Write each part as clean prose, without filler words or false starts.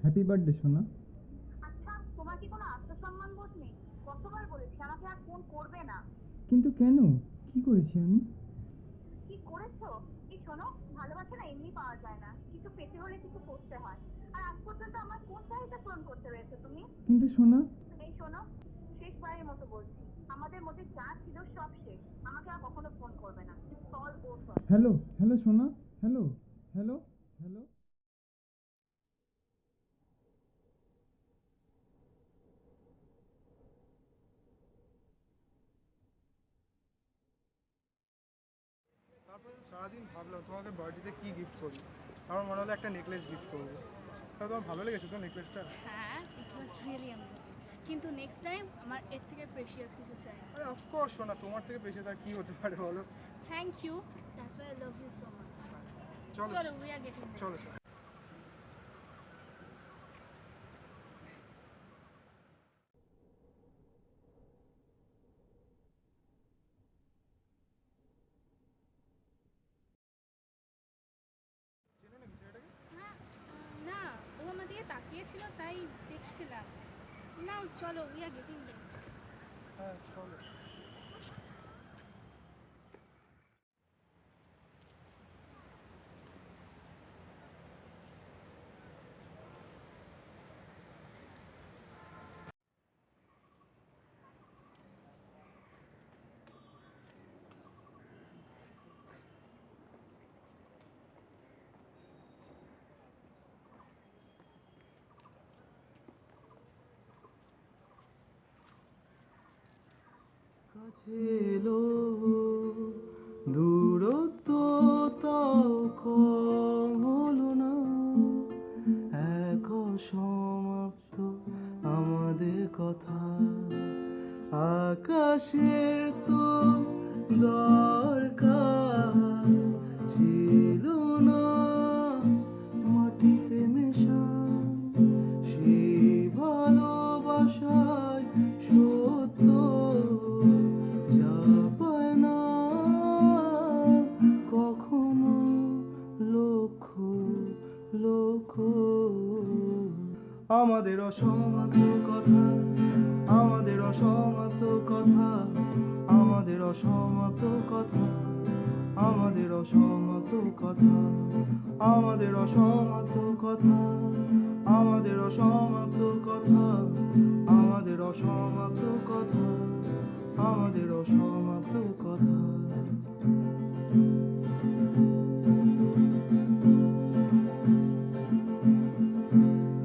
Happy birthday সোনা। আচ্ছা, তোমার কি কোনো আত্মসম্মান বোধ নেই? কতবার বলেছি আমাকে আর ফোন করবে না। কিন্তু কেন? কি করেছি আমি? কি করেছো? এই শোনো, ভালোবাসা না এমনি পাওয়া যায় না, কিছু পেতে হলে কিছু করতে হয়। আর আজ পর্যন্ত আমার কোন চাহিদা পূরণ করতে পেরেছো তুমি? কিন্তু সোনা। এই শোনো, শেষবারের মতো বলছি, আমাদের মধ্যে যা ছিল সব শেষ। আমাকে আর কখনো ফোন করবে না। It's all over. Hello hello সোনা। Hello hello hello. তারপরে সারাদিন ভাবলাম তোমাকে বার্থডেতে কী গিফট করি। আমার মনে হলো একটা নেকলেস গিফট করবো। তা তোমার ভালো লেগেছে তো নেকলেসটা? হ্যাঁ, ইট ওয়াজ রিয়েলি অ্যামেজিং। কিন্তু নেক্সট টাইম আমার এর থেকে প্রেশিয়াস কিছু চাই। আরে অফকোর্স শোনা, তোমার থেকে বেশি আর কী হতে পারে বলো। Thank you, that's why I love you so much. চলো চলো, উই আর গেটিং চলো চলো। চেনো নাকি ছেলেটাকে? হ্যাঁ, না, ও আমার দিকে তাকিয়েছিল তাই দেখছিলাম। নাও চলো, উই আর গেটিং হ্যাঁ চলো। কাছে এলো দূরত্ব, তাও কম হলো না। এক সমাপ্ত আমাদের কথা, আকাশের তো দরকার ছিল না। মাটিতে মেশা সেই ভালোবাসায় সত্য যা পায় না কখনো লক্ষ্য লক্ষ্য। আমাদের অসমাপ্ত কথা, আমাদের অসমাপ্ত কথা, আমাদের অসমাপ্ত কথা, আমাদের অসমাপ্ত কথা, আমাদের অসমাপ্ত কথা, আমাদের অসমাপ্ত কথা, আমাদের অসমাপ্ত কথা, আমাদের অসমাপ্ত কথা।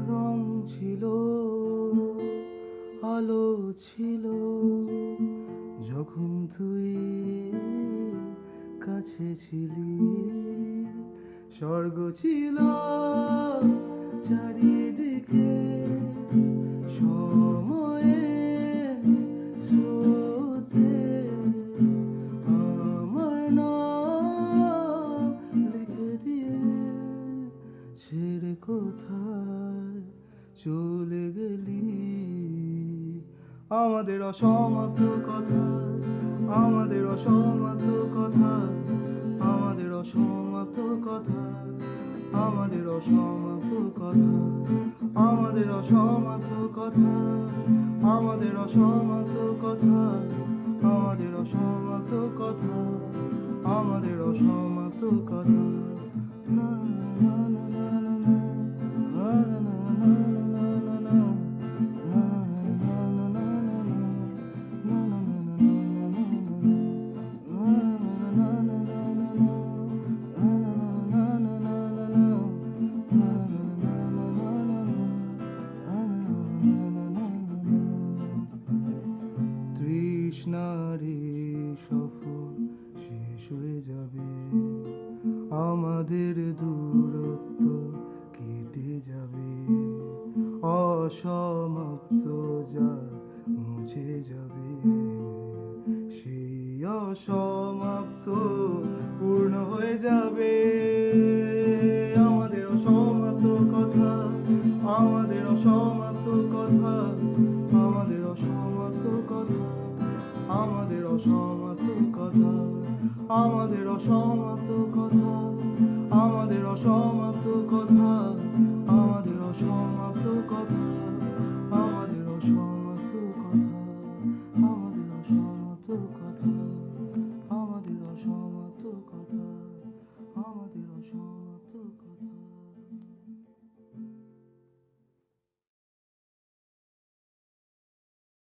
রং ছিল, আলো ছিল, যখন তুই কাছে ছিলি। স্বর্গ ছিল চারিদিকে, সময়ে স্রোতে আমার নাম লিখে দিয়ে ছেড়ে কোথায় চলে গেলি। আমাদের অসমাপ্ত কথা, আমাদের অসমাপ্ত কথা, আমাদের অসমাপ্ত কথা, আমাদের অসমাপ্ত কথা, আমাদের অসমাপ্ত কথা, আমাদের অসমাপ্ত কথা, আমাদের অসমাপ্ত কথা, আমাদের অসমাপ্ত কথা। না না না না না না না না না না না। তৃষ্ণারে সফর শেষ হয়ে যাবে, আমাদের দূরত্ব কেটে যাবে। অসমাপ্ত যা মুছে যাবে, সেই অসমাপ্ত পূর্ণ হয়ে যাবে। আমাদের অসমাপ্ত কথা, আমাদের অসমাপ্ত কথা, আমাদের অসমাপ্ত কথা, আমাদের অসমাপ্ত কথা, আমাদের অসমাপ্ত কথা, আমাদের অসমাপ্ত